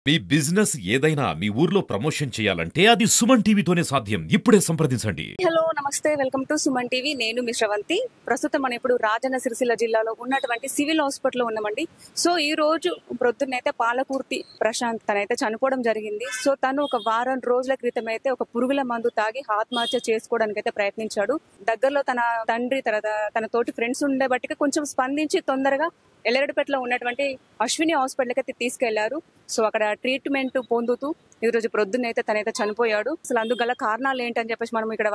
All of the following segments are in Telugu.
మీ బిజినెస్ ఏదైనా మీ ఊర్లో ప్రమోషన్ చేయాలంటే అది సుమన్ టీవీతోనే సాధ్యం. ఇప్పుడే సంప్రదించండి. హలో నమస్తే వెల్కమ్ టు సుమన్ టీవీ. నేను మీ శ్రవంతి. ప్రస్తుతం మనం ఇప్పుడు రాజన్న సిరిసిల్ల జిల్లాలో ఉన్నటువంటి సివిల్ హాస్పిటల్లో ఉన్నామండి. సో ఈ రోజు ప్రొద్దునైతే పాలకుర్తి ప్రశాంత్ తనైతే చనిపోవడం జరిగింది. సో తను ఒక వారం రోజుల క్రితం అయితే ఒక పురుగుల మందు తాగి ఆత్మహత్య చేసుకోవడానికి అయితే ప్రయత్నించాడు. దగ్గరలో తన తండ్రి తన తోటి ఫ్రెండ్స్ ఉండే బట్టికి కొంచెం స్పందించి తొందరగా ఎల్లరెడ్డిపేటలో ఉన్నటువంటి అశ్విని హాస్పిటల్కి అయితే తీసుకెళ్లారు. సో అక్కడ ట్రీట్మెంట్ పొందుతూ ఈ రోజు ప్రొద్దునైతే తనైతే చనిపోయాడు. అసలు అందుకు గల కారణాలు ఏంటని చెప్పేసి మనం ఇక్కడ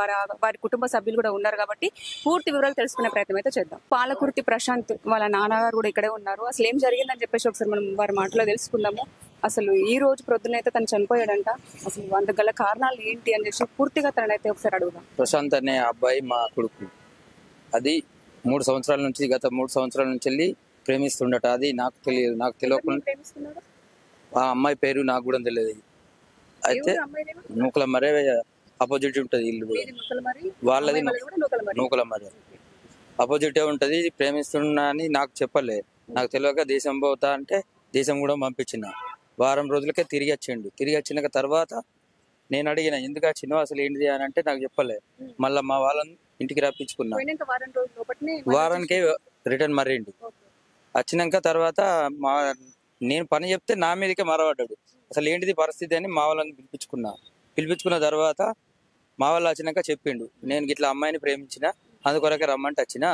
వారి కుటుంబ సభ్యులు కూడా ఉన్నారు కాబట్టి పూర్తి వివరాలు తెలుసుకునే ప్రయత్నం అయితే చేద్దాం. పాలకుర్తి ప్రశాంత్ వాళ్ళ నాన్నగారు కూడా ఇక్కడే ఉన్నారు. అసలు ఏం జరిగిందని చెప్పేసి ఒకసారి మనం వారి మాటలో తెలుసుకుందాము. అసలు ఈ రోజు ప్రొద్దునైతే తను చనిపోయాడంట. అసలు అందుకు గల కారణాలు ఏంటి అని చెప్పి పూర్తిగా తనైతే ఒకసారి అడుగుదాం. ప్రశాంత్ అనే అబ్బాయి మా కొడుకు. అది గత 3 సంవత్సరాల నుంచి వెళ్ళి ప్రేమిస్తుండట. అది నాకు తెలియదు. నాకు తెలియకుండా ఆ అమ్మాయి పేరు నాకు కూడా తెలియదు. అయితే నూకల మరే అపోజిట్ ఉంటది ఇల్లు కూడా. వాళ్ళది నూకల మరే అపోజిటే ఉంటది. ప్రేమిస్తున్నా అని నాకు చెప్పలే. నాకు తెలియక దేశం పోతా అంటే దేశం కూడా పంపించిన. వారం రోజులకే తిరిగి వచ్చిన తర్వాత నేను అడిగిన ఎందుకు వచ్చినావు అసలు ఏంటిది అని అంటే నాకు చెప్పలే. మళ్ళీ మా వాళ్ళని ఇంటికి రప్పించుకున్నా. వారానికి రిటర్న్ మర్రిండు. వచ్చినాక తర్వాత నేను పని చెప్తే నా మీదకే మరవడ్డాడు. అసలు ఏంటిది పరిస్థితి అని మా వాళ్ళని పిలిపించుకున్న తర్వాత మా వాళ్ళు వచ్చినాక చెప్పిండు, నేను ఇట్లా అమ్మాయిని ప్రేమించిన, అందుకొరకే రమ్మంటే వచ్చిన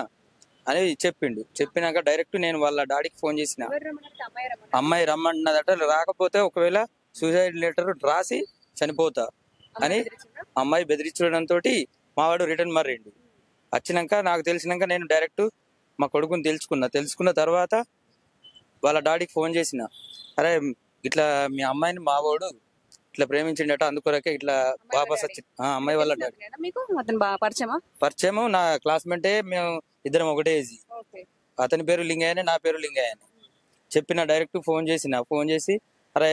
అని చెప్పిండు. చెప్పినాక డైరెక్ట్ నేను వాళ్ళ డాడీకి ఫోన్ చేసిన. అమ్మాయి రమ్మంటున్నదట, రాకపోతే ఒకవేళ సూసైడ్ లెటర్ రాసి చనిపోతా అని అమ్మాయి బెదిరించడంతో మా వాడు రిటర్న్ మర్రిండు. వచ్చినాక నాకు తెలిసినాక నేను డైరెక్ట్ మా కొడుకుని తెలుసుకున్న తర్వాత వాళ్ళ డాడీకి ఫోన్ చేసిన, అరే ఇట్లా మీ అమ్మాయిని మా వాడు ఇట్లా ప్రేమించిండట, అందుకొరకే ఇట్లా వాపస్ వచ్చి అమ్మాయి వాళ్ళ డాడీ పరిచయము నా క్లాస్మేటే. మేము ఇద్దరం ఒకటే ఏజీ. అతని పేరు లింగయ్యనే, నా పేరు లింగయ్యనే. చెప్పిన డైరెక్ట్ ఫోన్ చేసి అరే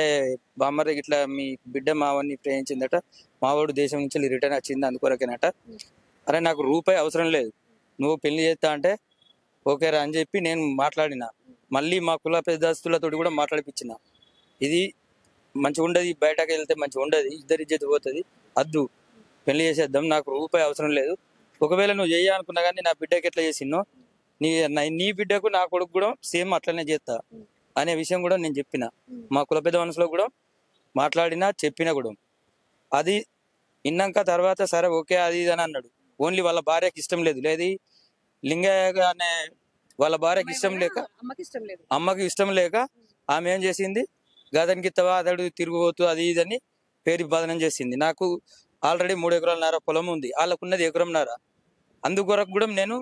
బామ్మర్ ఇట్లా మీ బిడ్డ మావాడిని ప్రేమించిందట, మావాడు దేశం నుంచి రిటర్న్ వచ్చింది, అందుకొరకేనట. అరే నాకు రూపాయి అవసరం లేదు, నువ్వు పెళ్లి చేస్తా అంటే ఓకేరా అని చెప్పి నేను మాట్లాడిన. మళ్ళీ మా కుల పెద్దస్తులతో కూడా మాట్లాడిపించిన. ఇది మంచిగా ఉండదు, బయటకు వెళ్తే మంచిగా ఉండదు, ఇద్దరి ఇజ్జత్ పోతుంది, అద్దు పెళ్లి చేసేద్దాం, నాకు రూపాయి అవసరం లేదు. ఒకవేళ నువ్వు చేయాలనుకున్నా కానీ నా బిడ్డకి ఎట్లా చేసినో నీ బిడ్డకు నా కొడుకు కూడా సేమ్ అట్లనే చేస్తా అనే విషయం కూడా నేను చెప్పిన. మా కుల పెద్ద మనసులో కూడా మాట్లాడినా చెప్పినా కూడా. అది విన్నాక తర్వాత సరే ఓకే అది ఇది అని అన్నాడు. ఓన్లీ వాళ్ళ భార్యకి ఇష్టం లేదు లింగయ్య అనే వాళ్ళ భార్యకి అమ్మకి ఇష్టం లేక ఆమె ఏం చేసింది, గదనికి అతడు తిరిగిపోతూ అది ఇదని పేరు బదనం చేసింది. నాకు ఆల్రెడీ 3 ఎకరాలన్నర పొలం ఉంది, వాళ్ళకున్నది 1 ఎకరంన్నర. అందుకొరకు కూడా నేను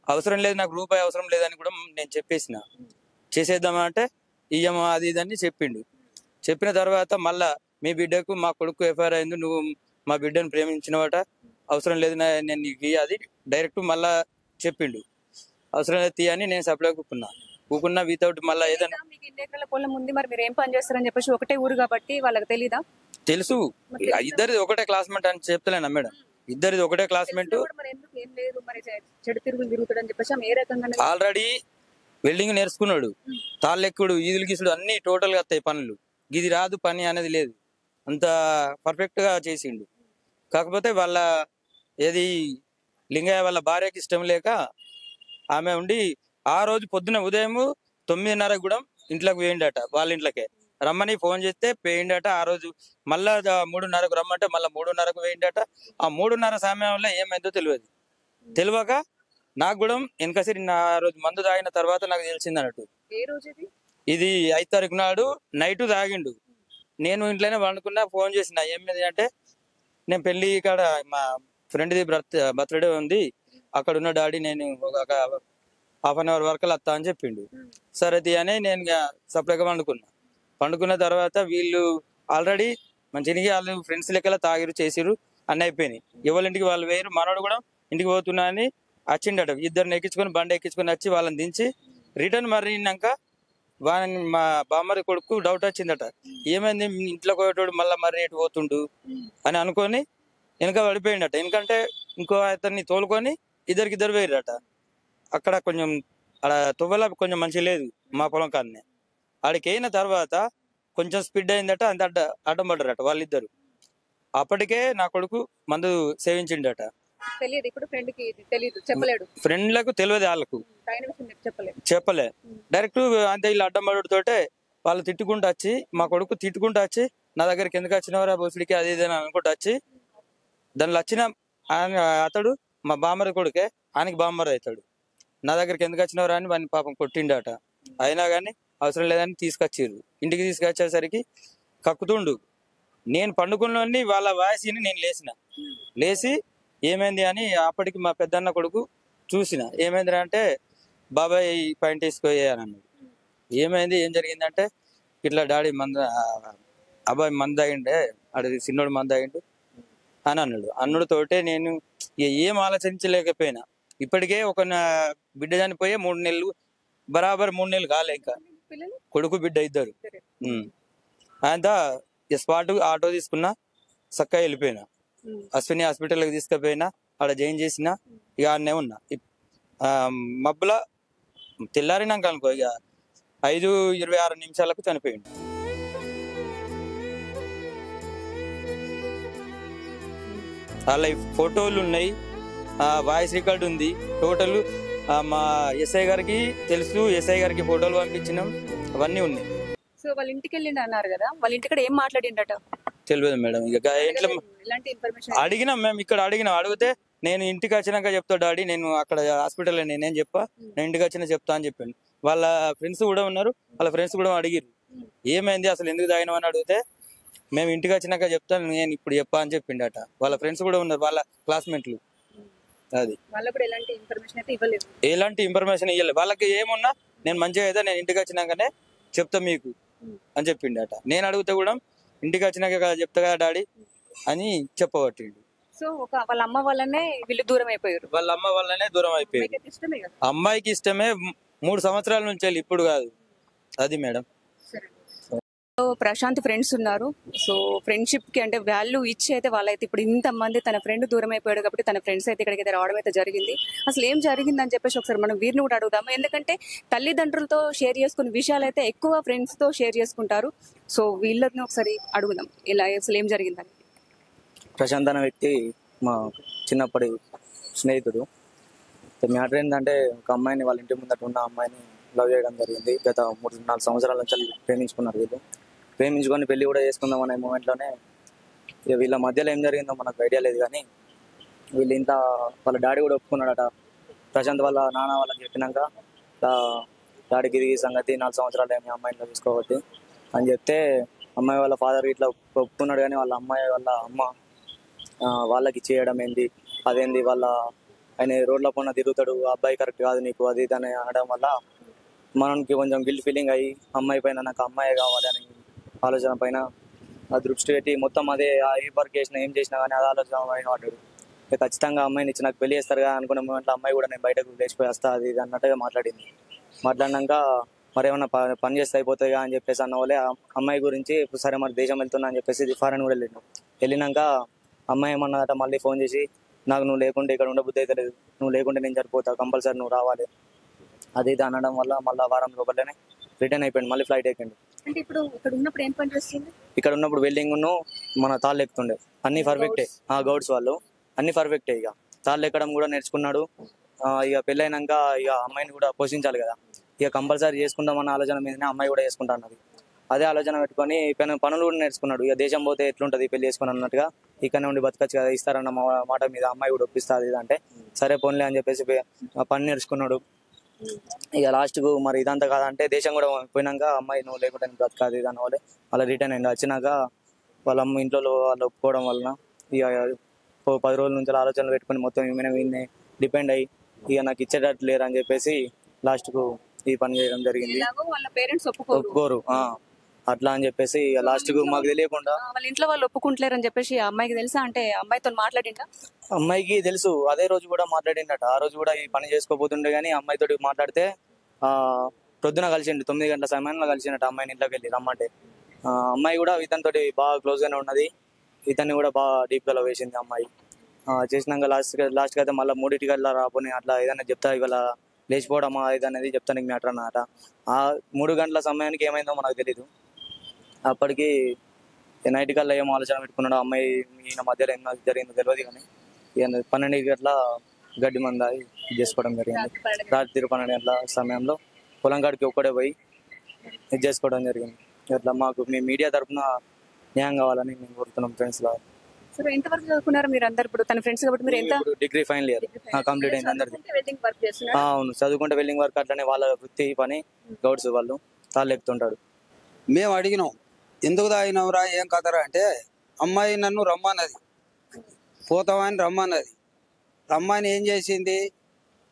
అవసరం లేదు, నాకు రూపాయి అవసరం లేదని కూడా నేను చెప్పేసిన. చేసేద్దామా అంటే ఇయ్యమా అది ఇదని చెప్పిండు. చెప్పిన తర్వాత మళ్ళా మీ బిడ్డకు మా కొడుకు ఎఫ్ఐఆర్ అయింది, నువ్వు మా బిడ్డను ప్రేమించినవాట, అవసరం లేదు నేను నీకు అది డైరెక్ట్ మళ్ళా చెప్పిండు. అవసరం లేదు తీ అని నేను సప్లై కూకున్నా వితౌట్ మళ్ళీ ఏదైనా. పొలం ఉంది, మరి మీరు ఏం పని చేస్తారని చెప్పేసి ఒకటే ఊరు కాబట్టి వాళ్ళకి తెలీదా? తెలుసు, ఇద్దరిది ఒకటే క్లాస్మేట్ అని చెప్తలేనా మేడం, ఇద్దరిది ఒకటే క్లాస్మేట్. ఆల్రెడీ వెల్డింగ్ నేర్చుకున్నాడు, తాళ్ళెక్కుడు, ఈదులు గీసుడు అన్ని టోటల్ గా వస్తాయి పనులు. ఇది రాదు పని అనేది లేదు, అంత పర్ఫెక్ట్ గా చేసిండు. కాకపోతే వాళ్ళ ఏది లింగయ్య వాళ్ళ భార్యకి ఇష్టం లేక ఆమె ఉండి ఆ రోజు పొద్దున ఉదయం 9:30 కూడా ఇంట్లోకి పోయిండట. వాళ్ళ ఇంట్లోకే రమ్మని ఫోన్ చేస్తే పోయిండట. ఆ రోజు మళ్ళా 3:30కు రమ్మంటే మళ్ళీ 3:30కు పోయిండట. ఆ 3:30 సమయంలో ఏమైందో తెలియక నాకు కూడా వెనకసిరి ఆ రోజు మందు తాగిన తర్వాత నాకు తెలిసింది అన్నట్టు. ఇది 5 తారీఖు నాడు నైట్ తాగిండు. నేను ఇంట్లోనే వండుకున్నా, ఫోన్ చేసిన ఏమైంది అంటే నేను పెళ్లి కాడ మా ఫ్రెండ్ది బర్త్డే ఉంది, అక్కడ ఉన్న డాడీ నేను ఒక ½ అవర్ వరకు వస్తా అని చెప్పిండు. సరే అని నేను సపరేట్గా పండుకున్న తర్వాత వీళ్ళు ఆల్రెడీ మంచిగా వాళ్ళు ఫ్రెండ్స్ లెక్కల తాగిరు చేసిరు అన్నీ అయిపోయినాయి. ఎవరింటికి వాళ్ళు వేరు. మనోడు కూడా ఇంటికి పోతున్నా అని వచ్చిండట. ఇద్దరిని ఎక్కించుకొని బండి ఎక్కించుకొని వచ్చి వాళ్ళని దించి రిటర్న్ మర్రినాక వాళ్ళని మా బామ్మరి కొడుకు డౌట్ వచ్చిందట, ఏమైంది ఇంట్లో పోయేటోడు మళ్ళీ మర్రి ఎటు పోతుండు అని అనుకొని వెనక పడిపోయిండట. ఎందుకంటే ఇంకో అతన్ని తోలుకొని ఇద్దరు వేయరట. అక్కడ కొంచెం అక్కడ తువ్వల కొంచెం మంచి లేదు మా పొలం కాడనే. ఆడికి అయిన తర్వాత కొంచెం స్పీడ్ అయిందట, అంత అడ్డం పడ్డారట వాళ్ళిద్దరు. అప్పటికే నా కొడుకు మందు సేవించిండట. తెలియదు ఇప్పుడు ఫ్రెండ్ కి తెలియదు, చెప్పలేడు, ఫ్రెండ్లకు తెలియదు, వాళ్ళకు పైన విషయం చెప్పలేదు. చెప్పలే. డైరెక్ట్ అంతే వీళ్ళు అడ్డం పడుతోటే వాళ్ళు తిట్టుకుంటూ వచ్చి, మా కొడుకు తిట్టుకుంటూ వచ్చి నా దగ్గరికి ఎందుకు వచ్చినవరా బొసుడికి అది ఇది అని అనుకుంటూ వచ్చి, దానిలో వచ్చిన అతడు మా బామ్మరి కొడుకే, ఆయనకి బామ్మరి అవుతాడు. నా దగ్గరికి ఎందుకు వచ్చినవరా అని వాడిని పాపం కొట్టిండట. అయినా కానీ అవసరం లేదని తీసుకొచ్చిర్రు. ఇంటికి తీసుకొచ్చేసరికి కక్కుతుండు. నేను పండుకున్నోని వాళ్ళ వాయిస్ని నేను లేచి ఏమైంది అని అప్పటికి మా పెద్దన్న కొడుకు చూసిన. ఏమైంది అంటే బాబాయ్ పాయింట్ వేసుకోయాను అన్నాడు. ఏమైంది ఏం జరిగిందంటే ఇట్లా డాడీ అబ్బాయి మంద అయిండే, అడిగి చిన్నోడు మంద అయిండు అని అన్నుడితోటే నేను ఏం ఆలోచించలేకపోయినా. ఇప్పటికే ఒక బిడ్డ చనిపోయే 3 నెలలు, బరాబర్ 3 నెలలు కాలే, ఇంకా కొడుకు బిడ్డ ఇద్దరు. అంతా స్పాట్ ఆటో తీసుకున్నా, చక్కగా వెళ్ళిపోయినా. అశ్విని హాస్పిటల్కి తీసుకుపోయినా, ఆడ జాయిన్ చేసిన. ఇక ఆడనే ఉన్నా. మబ్బుల తెల్లారినాక అనుకో ఇక 5:26 చనిపోయిండు. వాళ్ళ ఫోటోలు ఉన్నాయి, వాయిస్ రికార్డు ఉంది. టోటల్ మా ఎస్ఐ గారికి తెలుసు, ఎస్ఐ గారికి ఫోటోలు పంపించినాం, అవన్నీ ఉన్నాయి. సో వాళ్ళ ఇంటికి వెళ్ళిండు అన్నారు కదా, వాళ్ళ ఇంటికి ఏం మాట్లాడిండట తెలియదు మేడం. ఇక ఇంట్లో అడిగినాం మేము, ఇక్కడ అడిగితే నేను ఇంటికి వచ్చినాక చెప్తా డాడీ, నేను అక్కడ హాస్పిటల్లో నేనేం చెప్పా, నేను ఇంటికి వచ్చినా చెప్తా అని చెప్పాను. వాళ్ళ ఫ్రెండ్స్ కూడా ఉన్నారు, వాళ్ళ ఫ్రెండ్స్ కూడా అడిగిరు ఏమైంది అసలు ఎందుకు తాగినావు అని అడిగితే, మేము ఇంటికి వచ్చినాక చెప్తాను, నేను ఇప్పుడు చెప్పా అని చెప్పిండట. వాళ్ళ ఫ్రెండ్స్ కూడా ఉన్నారు, వాళ్ళ క్లాస్మేట్లు. అది ఎలాంటి ఇన్ఫర్మేషన్ ఇవ్వలేదు. వాళ్ళకి ఏమున్నా నేను మంచిగా అయితే నేను ఇంటికి వచ్చినాకనే చెప్తా మీకు అని చెప్పిండట. నేను అడిగితే కూడా ఇంటికి వచ్చినాక చెప్తా కదా డాడీ అని చెప్పబట్టిండు. సో వాళ్ళ అమ్మ వల్లనే వీళ్ళు దూరం అయిపోయారు. వాళ్ళ అమ్మ వల్లనే దూరం అయిపోయారు. అమ్మాయికి ఇష్టమే 3 సంవత్సరాల నుంచి వెళ్ళి, ఇప్పుడు కాదు. అది మేడం. ప్రశాంత్ ఫ్రెండ్స్ ఉన్నారు. సో ఫ్రెండ్షిప్ కి అంటే వాల్యూ ఇచ్చి అయితే వాళ్ళైతే ఇప్పుడు ఇంతమంది తన ఫ్రెండ్ దూరం అయిపోయాడు కాబట్టి తన ఫ్రెండ్స్ అయితే ఇక్కడికి అయితే రావడం అయితే జరిగింది. అసలు ఏం జరిగిందని చెప్పేసి ఒకసారి మనం వీరిని కూడా అడుగుదాము. ఎందుకంటే తల్లిదండ్రులతో షేర్ చేసుకునే విషయాలు అయితే ఎక్కువ ఫ్రెండ్స్ తో షేర్ చేసుకుంటారు. సో వీళ్ళని ఒకసారి అడుగుదాం ఇలా అసలు ఏం జరిగిందని. ప్రశాంత్ అనే వ్యక్తి మా చిన్నప్పటి స్నేహితుడు. మ్యాటర్ ఏంటంటే ఒక అమ్మాయిని వాళ్ళ ఇంటి ముందట ఉన్న అమ్మాయిని లవ్ చేయడం జరిగింది. గత 3-4 సంవత్సరాల నుంచి ప్రేమించుకున్నారు. వీళ్ళు ప్రేమించుకొని పెళ్లి కూడా చేసుకుందాం అనే మూమెంట్లోనే ఇక వీళ్ళ మధ్యలో ఏం జరిగిందో మనకు ఐడియా లేదు. కానీ వీళ్ళు ఇంత వాళ్ళ డాడీ కూడా ఒప్పుకున్నాడట. ప్రశాంత్ వాళ్ళ నాన్న వాళ్ళకి చెప్పినాక డాడీకి ఇది సంగతి 4 సంవత్సరాలు ఏమి అమ్మాయిని తీసుకోబట్టి అని చెప్తే అమ్మాయి వాళ్ళ ఫాదర్ ఇట్లా ఒప్పుకున్నాడు. కానీ వాళ్ళ అమ్మాయి వాళ్ళ అమ్మ వాళ్ళకి చేయడం ఏంది, అదేంది, వాళ్ళ ఆయన రోడ్ల పైన తిరుగుతాడు, అబ్బాయి కరెక్ట్ కాదు నీకు, అది ఇది అని అనడం వల్ల మనకి కొంచెం గిల్ట్ ఫీలింగ్ అయ్యి అమ్మాయి పైన నాకు అమ్మాయి కావాలి అని ఆలోచన పైన ఆ దృష్టి పెట్టి మొత్తం అదే ఏ వర్క్ చేసినా ఏం చేసినా కానీ అది ఆలోచన పడ్డాడు. ఖచ్చితంగా అమ్మాయిని ఇచ్చి నాకు పెళ్లి చేస్తారు కదా అనుకున్న మూమెంట్లో అమ్మాయి కూడా నేను బయటకు లేచిపోయి వస్తా అది ఇది అన్నట్టుగా మాట్లాడింది. మాట్లాడినాక మరేమన్నా పని చేస్తే అయిపోతాయి అని చెప్పేసి అన్న వాళ్ళే అమ్మాయి గురించి సరే మరి దేశం వెళ్తున్నా అని చెప్పేసి ఫారెన్ కూడా వెళ్ళినాక అమ్మాయి ఏమన్నదట మళ్ళీ ఫోన్ చేసి, నాకు నువ్వు లేకుంటే ఇక్కడ ఉండబుద్ధి అయితే లేదు, నువ్వు లేకుంటే నేను సరిపోతా, కంపల్సరీ నువ్వు రావాలి అది ఇది అనడం వల్ల మళ్ళీ వారం లోపలనే రిటర్న్ అయిపోయింది. మళ్ళీ ఫ్లైట్ ఎక్కండి. అంటే ఇప్పుడు ఇక్కడ ఉన్నప్పుడు ఏం పని చేస్తుంది? ఇక్కడ ఉన్నప్పుడు వెల్డింగ్ మన తాళ్ళు ఎక్కుతుండే, అన్ని పర్ఫెక్టే. గౌడ్స్ వాళ్ళు అన్ని పర్ఫెక్టే. ఇక తాళ్ళు ఎక్కడం కూడా నేర్చుకున్నాడు. ఇక పెళ్ళైనాక ఇక అమ్మాయిని కూడా పోషించాలి కదా, ఇక కంపల్సరీ చేసుకుందామన్న ఆలోచన మీదనే అమ్మాయి కూడా చేసుకుంటా అన్నది. అదే ఆలోచన పెట్టుకొని పనులు కూడా నేర్చుకున్నాడు. ఇక దేశం పోతే ఎట్లుంటది పెళ్లి చేసుకుని అన్నట్టుగా ఇక్కడనే ఉండి బతకచ్చు కదా, ఇస్తారన్న మాట మీద అమ్మాయి కూడా ఒప్పిస్తుంది అంటే సరే పోన్లే అని చెప్పేసి పని నేర్చుకున్నాడు. ఇక లాస్ట్కు మరి ఇదంతా కాదంటే దేశం కూడా పోయినాక అమ్మాయి నువ్వు లేకుంటే బ్రతకాదు ఇది అన్న వాళ్ళే అలా రిటర్న్ అయింది. వచ్చినాక వాళ్ళ అమ్మ ఇంట్లో వాళ్ళు ఒప్పుకోవడం వలన ఇక 10 రోజుల నుంచి ఆలోచనలు పెట్టుకుని మొత్తం ఏమైనా వీళ్ళని డిపెండ్ అయ్యి ఇక నాకు ఇచ్చేటట్టు లేరు అని చెప్పేసి లాస్ట్కు ఈ పని చేయడం జరిగింది. ఒప్పుకోరు అట్లా అని చెప్పేసి లాస్ట్ కు మాకు తెలియకుండా వాళ్ళ ఇంట్లో వాళ్ళు ఒప్పుకుంటలేరు అని చెప్పేసి అమ్మాయికి తెలుసా? అంటే అమ్మాయితో మాట్లాడిందా? అమ్మాయికి తెలుసు. అదే రోజు కూడా మాట్లాడిండట. ఆ రోజు కూడా ఈ పని చేసుకోబోతుండే కానీ అమ్మాయితో మాట్లాడితే ప్రొద్దున కలిసిండు 9 గంటల సమయంలో కలిసిండట అమ్మాయిని ఇంట్లోకి వెళ్ళి రమ్మంటే. అమ్మాయి కూడా ఇతనితో బాగా క్లోజ్ గానే ఉన్నది. ఇతన్ని కూడా బాగా డీప్ గా వేసింది అమ్మాయి. చేసినాక లాస్ట్ కి అయితే మళ్ళీ 3 గంటల రాపోని అట్లా ఏదైనా చెప్తా ఇవాళ లేచిపోవడమా ఇది అనేది చెప్తానికి మ్యాటర్ అన్నమాట. ఆ 3 గంటల సమయానికి ఏమైందో మనకు తెలీదు. అప్పటికి నైట్ కల్లా ఏం ఆలోచన పెట్టుకున్నాడు అమ్మాయి ఈయన మధ్యలో ఏం జరిగిందో తెలియదు కానీ ఈయన 12 గంటల గడ్డి మంద చేసుకోవడం జరిగింది. రాత్రి 12 గంటల సమయంలో పొలం కాడికి ఒక్కడే పోయి ఇది చేసుకోవడం జరిగింది. ఇట్లా మాకు మీ మీడియా తరఫున న్యాయం కావాలని మేము కోరుతున్నాం ఫ్రెండ్స్ లా. ఎంతవరకు చదువుకున్నారు మీరు అందరు? ఇప్పుడు తన ఫ్రెండ్స్ కాబట్టి మీరు ఎంత? డిగ్రీ ఫైనల్ ఇయర్ కంప్లీట్ అయింది అందరిది. వెల్డింగ్ వర్క్ చేస్తున్నారు? అవును, చదువుకుంటే వెల్డింగ్ వర్క్ అట్లనే వాళ్ళ వృత్తి పని గౌడ్స్ వాళ్ళు తాళ్ళు ఎక్కుతుంటాడు. మేము అడిగినాం ఎందుకు తాగినవరా ఏం కదరా అంటే అమ్మాయి నన్ను రమ్మన్నది, పోతామని రమ్మన్నది. రమ్మని ఏం చేసింది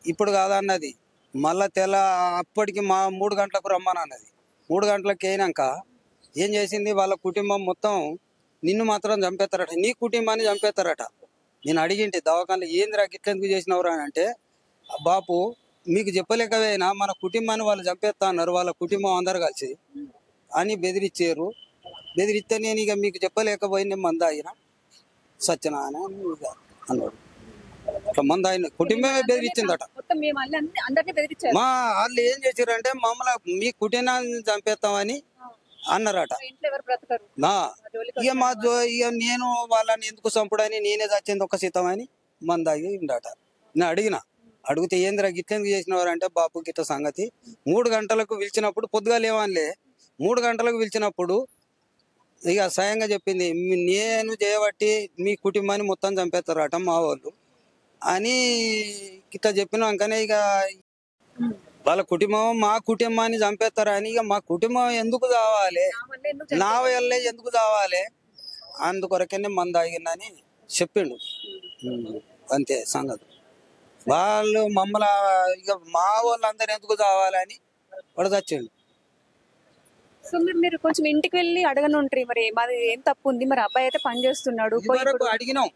ఇప్పుడు కాదన్నది, మళ్ళా అప్పటికి 3 గంటలకు రమ్మని అన్నది. 3 గంటలకు అయినాక ఏం చేసింది వాళ్ళ కుటుంబం మొత్తం నిన్ను మాత్రం చంపేస్తారట, నీ కుటుంబాన్ని చంపేస్తారట. నేను అడిగింటి దవాఖానలో ఏందిరా గిట్లెందుకు చేసినవరా అంటే బాపు మీకు చెప్పలేకపోయినా మన కుటుంబాన్ని వాళ్ళు చంపేస్తా అన్నారు, వాళ్ళ కుటుంబం అందరు కలిసి అని బెదిరించారు. బెదిరిస్తే నేను ఇక మీకు చెప్పలేకపోయినా మంద ఆయన సత్యనా అని అన్నాడు. ఇట్లా మంద ఆయన కుటుంబమే బెదిరించిందట. మా వాళ్ళు ఏం చేశారంటే మమ్మల్ని మీ కుటుంబాన్ని చంపేస్తామని అన్నారట. ఇక నేను వాళ్ళని ఎందుకు చంపుడని నేనే చచ్చింది ఒక సిద్ధమని మందాగి ఉండట. నేను అడిగితే ఏందిరా గిట్లెందుకు చేసినవారు అంటే బాపు గిట్ల సంగతి 3 గంటలకు పిలిచినప్పుడు పొద్దుగా లేవనిలే 3 గంటలకు పిలిచినప్పుడు ఇక స్వయంగా చెప్పింది నేను చేయబట్టి మీ కుటుంబాన్ని మొత్తం చంపేస్తారట మా వాళ్ళు అని గిట్లా చెప్పినాకనే ఇక వాళ్ళ కుటుంబం మా కుటుంబాన్ని చంపేస్తారని ఇక మా కుటుంబం ఎందుకు కావాలి, నా వల్లే ఎందుకు కావాలి, అందుకొరకనే మంద ఆగిందని చెప్పిండు. అంతే సంగతి. వాళ్ళు మమ్మల్ని ఇక మా వాళ్ళందరూ ఎందుకు కావాలని వాడు చచ్చిండు. సో మీరు కొంచెం ఇంటికి వెళ్ళి అడగనుంటారు మరి మాది ఏం తప్పు ఉంది, మరి అబ్బాయి అయితే పని చేస్తున్నాడు. అడిగినాం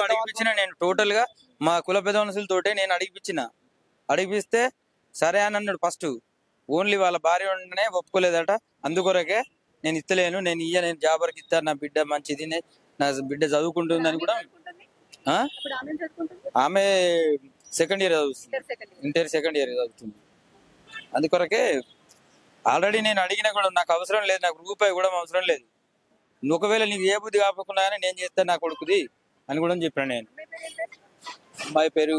అడిగిపించిన నేను టోటల్ గా మా కుల పెద్ద మనుషులతోటే నేను అడిగిపిస్తే సరే అని అన్నాడు. ఫస్ట్ ఓన్లీ వాళ్ళ భార్య ఉండనే ఒప్పుకోలేదట. అందుకొరకే నేను ఇస్తలేను, నేను జాబర్కి ఇస్తాను, నా బిడ్డ మంచిది, నా బిడ్డ చదువుకుంటుందని కూడా. ఆమె సెకండ్ ఇయర్ చదువుతుంది, ఇంటర్ సెకండ్ ఇయర్ చదువుతుంది. అందుకొరకే ఆల్రెడీ నేను అడిగినా కూడా నాకు అవసరం లేదు, నాకు రూపాయి కూడా అవసరం లేదు, నువ్వు ఒకవేళ నీకు ఏ బుద్ధి కాకుండా నేను చేస్తాను నా కొడుకుది అని కూడా చెప్పాను. నేను అమ్మాయి పేరు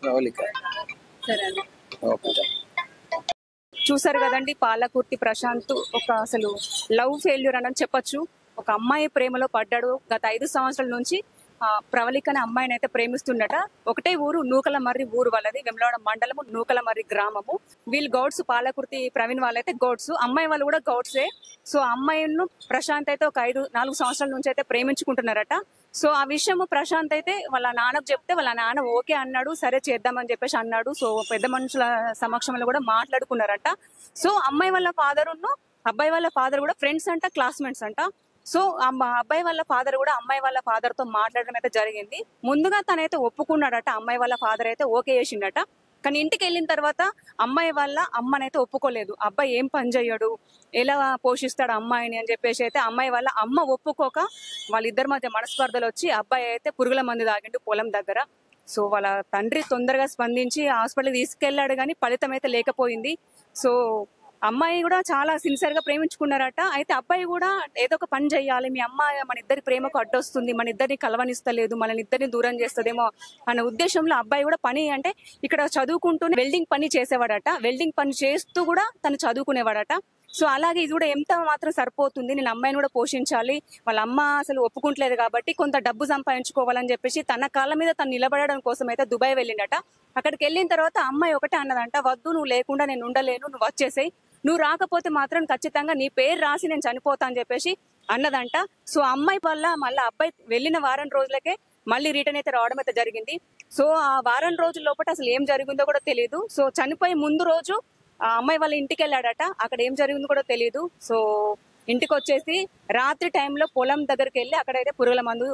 ప్రవళిక. చూసారు కదండి, పాలకుర్తి ప్రశాంత్ ఒక అసలు లవ్ ఫెయిల్యూర్ అని చెప్పొచ్చు. ఒక అమ్మాయి ప్రేమలో పడ్డాడు. గత 5 సంవత్సరాల నుంచి ప్రవళిక అనే అమ్మాయిని అయితే ప్రేమిస్తుండట. ఒకటే ఊరు, నూకలమర్రి ఊరు వాళ్ళది, వెమ్లవాడ మండలము, నూకలమర్రి గ్రామము. వీళ్ళు గౌడ్స్, పాలకుర్తి ప్రవీణ్ వాళ్ళైతే గౌడ్స్, అమ్మాయి వాళ్ళు కూడా గౌడ్సే. సో అమ్మాయిను ప్రశాంత్ అయితే ఒక 4 సంవత్సరాల నుంచి అయితే ప్రేమించుకుంటున్నారట. సో ఆ విషయము ప్రశాంత్ అయితే వాళ్ళ నాన్నకు చెప్తే వాళ్ళ నాన్న ఓకే అన్నాడు, సరే చేద్దామని చెప్పేసి అన్నాడు. సో పెద్ద మనుషుల సమక్షంలో కూడా మాట్లాడుకున్నారట. సో అమ్మాయి వాళ్ళ ఫాదర్ అబ్బాయి వాళ్ళ ఫాదర్ కూడా ఫ్రెండ్స్ అంట, క్లాస్మేట్స్ అంట. సో అబ్బాయి వాళ్ళ ఫాదర్ కూడా అమ్మాయి వాళ్ళ ఫాదర్ తో మాట్లాడడం అయితే జరిగింది. ముందుగా తనైతే ఒప్పుకున్నాడట, అమ్మాయి వాళ్ళ ఫాదర్ అయితే ఓకే చేసిండట. కానీ ఇంటికి వెళ్ళిన తర్వాత అమ్మాయి వాళ్ళ అమ్మనైతే ఒప్పుకోలేదు. అబ్బాయి ఏం పని చేయడు, ఎలా పోషిస్తాడు అమ్మాయిని అని చెప్పేసి అయితే అమ్మాయి వాళ్ళ అమ్మ ఒప్పుకోక వాళ్ళిద్దరి మధ్య మనస్పర్ధలు వచ్చి అబ్బాయి అయితే పురుగుల మందు తాగిండు పొలం దగ్గర. సో వాళ్ళ తండ్రి తొందరగా స్పందించి హాస్పిటల్కి తీసుకెళ్లాడు, కానీ ఫలితం అయితే లేకపోయింది. సో అమ్మాయి కూడా చాలా సిన్సియర్ గా ప్రేమించుకున్నారట. అయితే అబ్బాయి కూడా ఏదో ఒక పని చేయాలి, మీ అమ్మ మన ఇద్దరి ప్రేమకు అడ్డొస్తుంది, మన ఇద్దరిని కలవనిస్తలేదు, మన ఇద్దరిని దూరం చేస్తుందేమో అన్న ఉద్దేశంలో అబ్బాయి కూడా పని అంటే ఇక్కడ చదువుకుంటూనే వెల్డింగ్ పని చేసేవాడట. వెల్డింగ్ పని చేస్తూ కూడా తను చదువుకునేవాడట. సో అలాగే ఇది కూడా ఎంత మాత్రం సరిపోతుంది, నేను అమ్మాయిని కూడా పోషించాలి, వాళ్ళ అమ్మ అసలు ఒప్పుకుంటలేదు కాబట్టి కొంత డబ్బు సంపాదించుకోవాలని చెప్పేసి తన కాళ్ళ మీద తను నిలబడడం కోసం అయితే దుబాయ్ వెళ్ళిండట. అక్కడికి వెళ్ళిన తర్వాత అమ్మాయి ఒకటే అన్నదంట, వద్దు నువ్వు లేకుండా నేను ఉండలేను, నువ్వు వచ్చేసేయి, నువ్వు రాకపోతే మాత్రం ఖచ్చితంగా నీ పేరు రాసి నేను చనిపోతా అని చెప్పేసి అన్నదంట. సో అమ్మాయి వల్ల మళ్ళీ అబ్బాయి వెళ్ళిన వారం రోజులకే మళ్ళీ రిటర్న్ అయితే రావడం అయితే జరిగింది. సో ఆ వారం రోజుల లోపల అసలు ఏం జరిగిందో కూడా తెలియదు. సో చనిపోయే ముందు రోజు ఆ అమ్మాయి వాళ్ళ ఇంటికి వెళ్ళాడట, అక్కడ ఏం జరిగిందో కూడా తెలియదు. సో ఇంటికి వచ్చేసి రాత్రి టైంలో పొలం దగ్గరికి వెళ్ళి అక్కడైతే పురుగుల మందు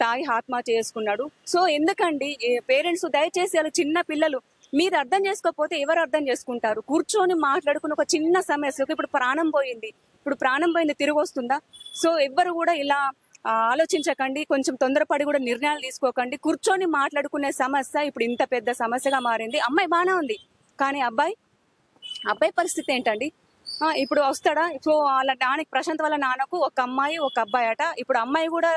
తాగి ఆత్మహత్య చేసుకున్నాడు. సో ఎందుకండి పేరెంట్స్ దయచేసి వాళ్ళు చిన్న పిల్లలు మీరు అర్థం చేసుకోకపోతే ఎవరు అర్థం చేసుకుంటారు? కూర్చొని మాట్లాడుకుని ఒక చిన్న సమస్యకు ఇప్పుడు ప్రాణం పోయింది, తిరిగి వస్తుందా? సో ఎవ్వరు కూడా ఇలా ఆలోచించకండి, కొంచెం తొందరపడి కూడా నిర్ణయాలు తీసుకోకండి. కూర్చొని మాట్లాడుకునే సమస్య ఇప్పుడు ఇంత పెద్ద సమస్యగా మారింది. అమ్మాయి బాగానే ఉంది, కానీ అబ్బాయి పరిస్థితి ఏంటండి? ఇప్పుడు వస్తాడా? సో వాళ్ళ నాన్నకి, ప్రశాంత్ వాళ్ళ నాన్నకు ఒక అమ్మాయి ఒక అబ్బాయి అట. ఇప్పుడు అమ్మాయి కూడా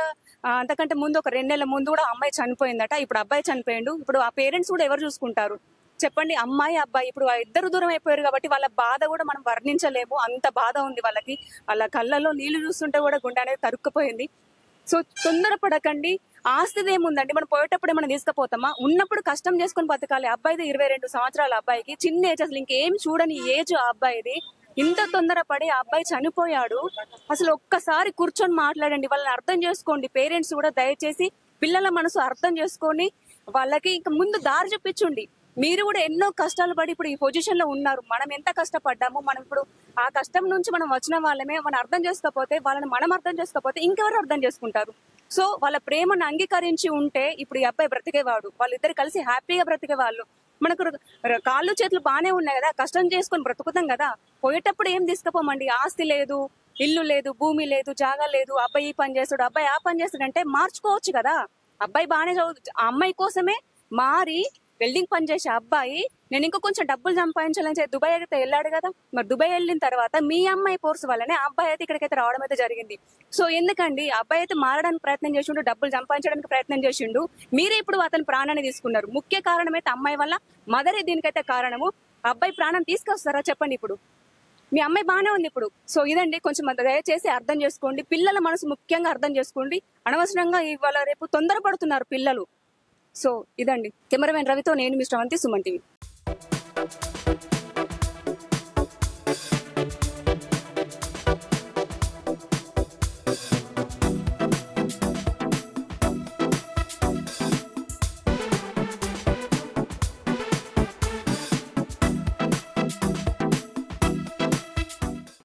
అంతకంటే ముందు ఒక 2 నెలల ముందు కూడా అమ్మాయి చనిపోయిందట. ఇప్పుడు అబ్బాయి చనిపోయిండు. ఇప్పుడు ఆ పేరెంట్స్ కూడా ఎవరు చూసుకుంటారు చెప్పండి? అమ్మాయి అబ్బాయి ఇప్పుడు ఆ ఇద్దరు దూరం అయిపోయారు కాబట్టి వాళ్ళ బాధ కూడా మనం వర్ణించలేము. అంత బాధ ఉంది వాళ్ళకి. వాళ్ళ కళ్ళల్లో నీళ్లు చూస్తుంటే కూడా గుండె అనేది తరుక్కుపోయింది. సో తొందరపడకండి. ఆస్తిది ఏముందండి, మనం పోయేటప్పుడే మనం తీసుకుపోతామా? ఉన్నప్పుడు కష్టం చేసుకొని బతకాలి. అబ్బాయిది 22 సంవత్సరాల అబ్బాయికి, చిన్న ఏజ్, అసలు ఇంకేం చూడని ఏజ్ ఆ అబ్బాయిది. ఇంత తొందరపడి ఆ అబ్బాయి చనిపోయాడు. అసలు ఒక్కసారి కూర్చొని మాట్లాడండి, వాళ్ళని అర్థం చేసుకోండి. పేరెంట్స్ కూడా దయచేసి పిల్లల మనసు అర్థం చేసుకొని వాళ్ళకి ఇంక ముందు దారి చూపించండి. మీరు కూడా ఎన్నో కష్టాలు పడి ఇప్పుడు ఈ పొజిషన్ లో ఉన్నారు. మనం ఎంత కష్టపడ్డామో, మనం ఇప్పుడు ఆ కష్టం నుంచి మనం వచ్చిన వాళ్ళమే. మనం అర్థం చేసుకోకపోతే, వాళ్ళని మనం అర్థం చేసుకోకపోతే ఇంకెవరు అర్థం చేసుకుంటారు? సో వాళ్ళ ప్రేమను అంగీకరించి ఉంటే ఇప్పుడు ఈ అబ్బాయి బ్రతికేవాడు. వాళ్ళిద్దరు కలిసి హ్యాపీగా బ్రతికేవాళ్ళు. మనకు కాళ్ళు చేతులు బాగానే ఉన్నాయి కదా, కష్టం చేసుకొని బ్రతుకుతాం కదా. పోయేటప్పుడు ఏం తీసుకుపోమండి? ఆస్తి లేదు, ఇల్లు లేదు, భూమి లేదు, జాగా లేదు. అబ్బాయి ఈ పని చేస్తాడు, అబ్బాయి ఆ పని చేస్తాడు అంటే మార్చుకోవచ్చు కదా. అబ్బాయి బాగానే చదువు, ఆ అమ్మాయి కోసమే మారి వెల్డింగ్ పని చేసే అబ్బాయి నేను ఇంకా కొంచెం డబ్బులు సంపాదించాలని చెప్పి దుబాయ్ అయితే వెళ్ళాడు కదా. మరి దుబాయ్ వెళ్ళిన తర్వాత మీ అమ్మాయి ఫోర్స్ వల్లనే ఆ అబ్బాయి అయితే ఇక్కడికైతే రావడం అయితే జరిగింది. సో ఎందుకండి? అబ్బాయి అయితే మారడానికి ప్రయత్నం చేసిండు, డబ్బులు సంపాదించడానికి ప్రయత్నం చేసిండు. మీరే ఇప్పుడు అతని ప్రాణాన్ని తీసుకున్నారు. ముఖ్య కారణం అయితే అమ్మాయి వల్ల, మదరే దీనికైతే కారణము. అబ్బాయి ప్రాణం తీసుకొస్తారా చెప్పండి? ఇప్పుడు మీ అమ్మాయి బాగానే ఉంది ఇప్పుడు. సో ఇదండి, కొంచెం దయచేసి అర్థం చేసుకోండి. పిల్లల మనసు ముఖ్యంగా అర్థం చేసుకోండి. అనవసరంగా ఇవాళ రేపు తొందరపడుతున్నారు పిల్లలు. సో ఇదండి, కెమెరామెన్ రవితో నేను మీ శ్రవంతి, సుమన్ టీవీ.